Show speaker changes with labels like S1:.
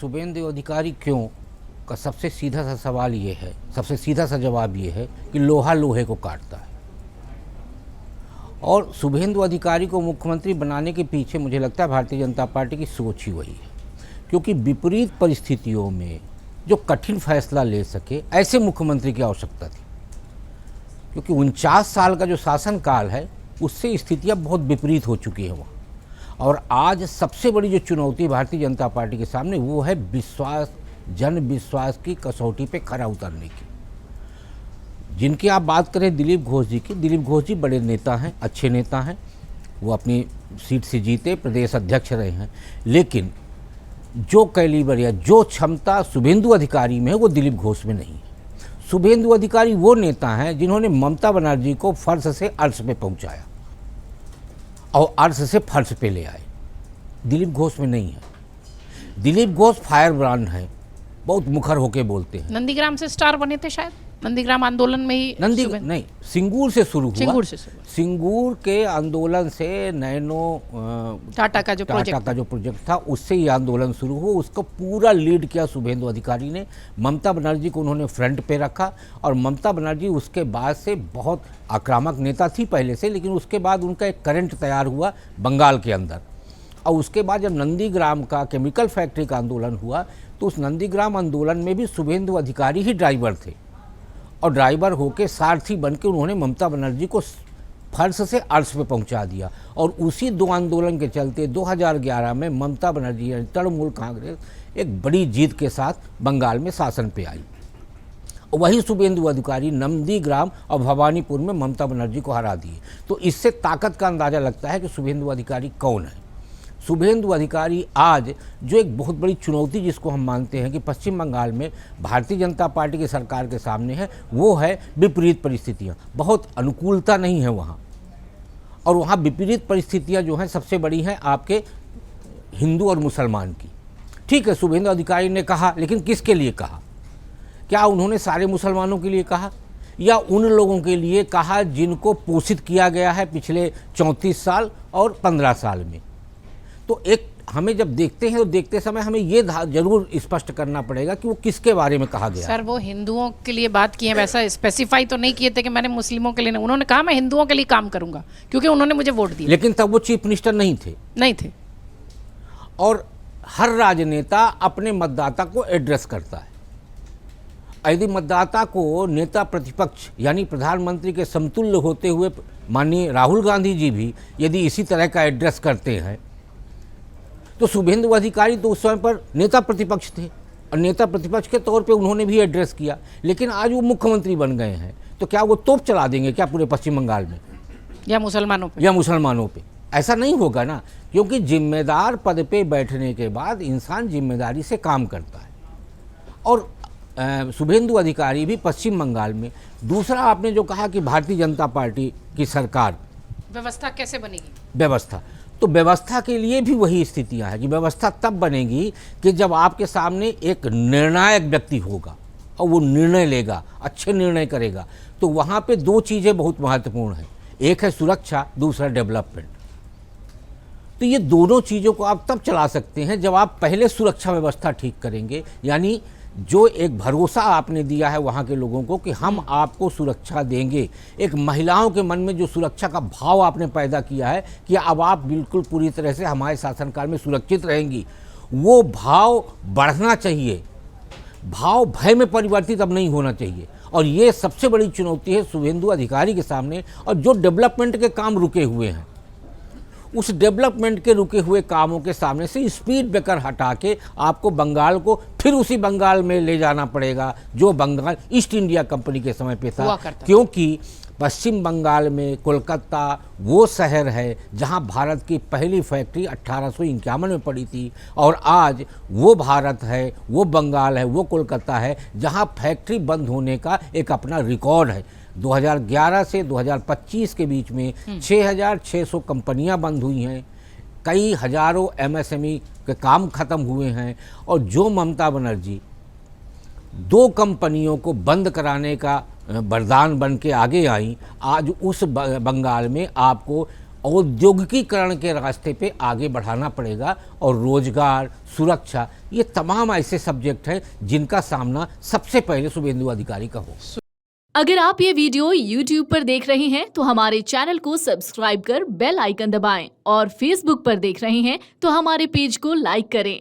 S1: शुभेंदु अधिकारी क्यों का सबसे सीधा सा सवाल ये है, सबसे सीधा सा जवाब ये है कि लोहा लोहे को काटता है। और शुभेंदु अधिकारी को मुख्यमंत्री बनाने के पीछे मुझे लगता है भारतीय जनता पार्टी की सोच ही वही है, क्योंकि विपरीत परिस्थितियों में जो कठिन फैसला ले सके ऐसे मुख्यमंत्री की आवश्यकता थी। क्योंकि 49 साल का जो शासनकाल है उससे स्थितियाँ बहुत विपरीत हो चुकी हैं वहाँ। और आज सबसे बड़ी जो चुनौती भारतीय जनता पार्टी के सामने वो है विश्वास, जन विश्वास की कसौटी पे खरा उतरने की। जिनकी आप बात करें दिलीप घोष जी की, दिलीप घोष जी बड़े नेता हैं, अच्छे नेता हैं, वो अपनी सीट से जीते, प्रदेश अध्यक्ष रहे हैं, लेकिन जो कैलिबर या जो क्षमता शुभेंदु अधिकारी में है वो दिलीप घोष में नहीं है। शुभेंदु अधिकारी वो नेता हैं जिन्होंने ममता बनर्जी को फर्श से अर्श पे पहुंचाया और अर्श से फर्श पे ले आए। दिलीप घोष में नहीं है। दिलीप घोष फायर ब्रांड हैं, बहुत मुखर होके बोलते हैं।
S2: नंदीग्राम से स्टार बने थे शायद, नंदीग्राम आंदोलन में ही।
S1: नहीं, सिंगूर से शुरू हुआ। सिंगूर के आंदोलन से
S2: टाटा का जो
S1: प्रोजेक्ट था उससे ये आंदोलन शुरू हुआ। उसको पूरा लीड किया शुभेंदु अधिकारी ने। ममता बनर्जी को उन्होंने फ्रंट पे रखा और ममता बनर्जी उसके बाद से बहुत आक्रामक नेता थी पहले से, लेकिन उसके बाद उनका एक करंट तैयार हुआ बंगाल के अंदर। और उसके बाद जब नंदीग्राम का केमिकल फैक्ट्री का आंदोलन हुआ तो उस नंदीग्राम आंदोलन में भी शुभेंदु अधिकारी ही ड्राइवर थे और ड्राइवर होके सारथी बनके उन्होंने ममता बनर्जी को फर्श से अर्श पे पहुंचा दिया। और उसी दो आंदोलन के चलते 2011 में ममता बनर्जी यानी तृणमूल कांग्रेस एक बड़ी जीत के साथ बंगाल में शासन पे आई। और वही शुभेंदु अधिकारी नंदीग्राम और भवानीपुर में ममता बनर्जी को हरा दिए। तो इससे ताकत का अंदाज़ा लगता है कि शुभेंदु अधिकारी कौन है। शुभेंदु अधिकारी आज जो एक बहुत बड़ी चुनौती जिसको हम मानते हैं कि पश्चिम बंगाल में भारतीय जनता पार्टी की सरकार के सामने है, वो है विपरीत परिस्थितियाँ। बहुत अनुकूलता नहीं है वहाँ, और वहाँ विपरीत परिस्थितियाँ जो हैं सबसे बड़ी हैं आपके हिंदू और मुसलमान की। ठीक है, शुभेंदु अधिकारी ने कहा, लेकिन किसके लिए कहा? क्या उन्होंने सारे मुसलमानों के लिए कहा या उन लोगों के लिए कहा जिनको पोषित किया गया है पिछले 34 साल और 15 साल में? तो एक हमें जब देखते हैं तो देखते समय हमें ये जरूर स्पष्ट करना पड़ेगा कि वो किसके बारे में कहा गया।
S2: सर, वो हिंदुओं के लिए बात की है, वैसा स्पेसिफाई तो नहीं किए थे कि मैंने मुस्लिमों के लिए नहीं। उन्होंने कहा मैं हिंदुओं के लिए काम करूंगा क्योंकि उन्होंने मुझे वोट दिया।
S1: लेकिन तब वो चीफ मिनिस्टर नहीं थे। और हर राजनेता अपने मतदाता को एड्रेस करता है। यदि मतदाता को नेता प्रतिपक्ष यानी प्रधानमंत्री के समतुल्य होते हुए माननीय राहुल गांधी जी भी यदि इसी तरह का एड्रेस करते हैं तो शुभेंदु अधिकारी तो उस समय पर नेता प्रतिपक्ष थे और नेता प्रतिपक्ष के तौर पे उन्होंने भी एड्रेस किया। लेकिन आज वो मुख्यमंत्री बन गए हैं तो क्या वो तोप चला देंगे क्या पूरे पश्चिम बंगाल में
S2: या मुसलमानों पे?
S1: ऐसा नहीं होगा ना, क्योंकि जिम्मेदार पद पे बैठने के बाद इंसान जिम्मेदारी से काम करता है। और शुभेंदु अधिकारी भी पश्चिम बंगाल में। दूसरा, आपने जो कहा कि भारतीय जनता पार्टी की सरकार
S2: व्यवस्था कैसे बनेगी?
S1: तो व्यवस्था के लिए भी वही स्थितियां हैं कि व्यवस्था तब बनेगी कि जब आपके सामने एक निर्णायक व्यक्ति होगा और वो निर्णय लेगा, अच्छे निर्णय करेगा। तो वहाँ पे दो चीज़ें बहुत महत्वपूर्ण हैं, एक है सुरक्षा, दूसरा डेवलपमेंट। तो ये दोनों चीज़ों को आप तब चला सकते हैं जब आप पहले सुरक्षा व्यवस्था ठीक करेंगे, यानी जो एक भरोसा आपने दिया है वहाँ के लोगों को कि हम आपको सुरक्षा देंगे। एक महिलाओं के मन में जो सुरक्षा का भाव आपने पैदा किया है कि अब आप बिल्कुल पूरी तरह से हमारे शासनकाल में सुरक्षित रहेंगी, वो भाव बढ़ना चाहिए। भाव भय में परिवर्तित अब नहीं होना चाहिए। और ये सबसे बड़ी चुनौती है शुभेंदु अधिकारी के सामने। और जो डेवलपमेंट के काम रुके हुए हैं, उस डेवलपमेंट के रुके हुए कामों के सामने से स्पीड ब्रेकर हटा के आपको बंगाल को फिर उसी बंगाल में ले जाना पड़ेगा जो बंगाल ईस्ट इंडिया कंपनी के समय पे था। क्योंकि पश्चिम बंगाल में कोलकाता वो शहर है जहां भारत की पहली फैक्ट्री 1851 में पड़ी थी, और आज वो भारत है, वो बंगाल है, वो कोलकाता है जहां फैक्ट्री बंद होने का एक अपना रिकॉर्ड है। 2011 से 2025 के बीच में 6,600 कंपनियां बंद हुई हैं, कई हजारों MSME के काम खत्म हुए हैं। और जो ममता बनर्जी 2 कंपनियों को बंद कराने का वरदान बन के आगे आई, आज उस बंगाल में आपको औद्योगिकीकरण के रास्ते पे आगे बढ़ाना पड़ेगा। और रोजगार, सुरक्षा, ये तमाम ऐसे सब्जेक्ट हैं जिनका सामना सबसे पहले शुभेंदु अधिकारी का हो।
S3: अगर आप ये वीडियो YouTube पर देख रहे हैं तो हमारे चैनल को सब्सक्राइब कर बेल आइकन दबाएं और Facebook पर देख रहे हैं तो हमारे पेज को लाइक करें।